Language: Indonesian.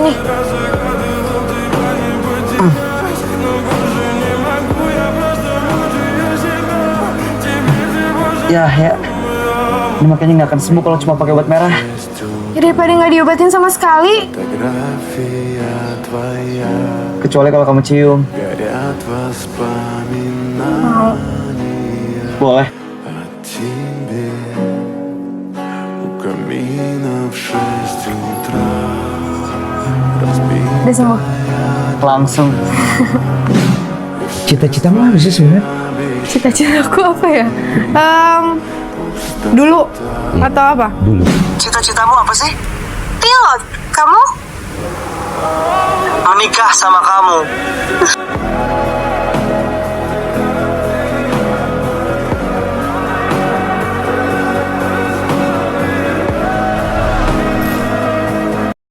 nih. Ya. Ini makanya nggak akan sembuh kalau cuma pakai obat merah. Ya daripada nggak diobatin sama sekali. Kecuali kalau kamu cium. Mau. Boleh. Udah sembuh. Langsung. Cita-citamu apa sih sebenarnya? Cita-cita aku apa ya? Dulu atau apa? Dulu. Cita-citamu apa sih? Pilot. Kamu? Menikah sama kamu.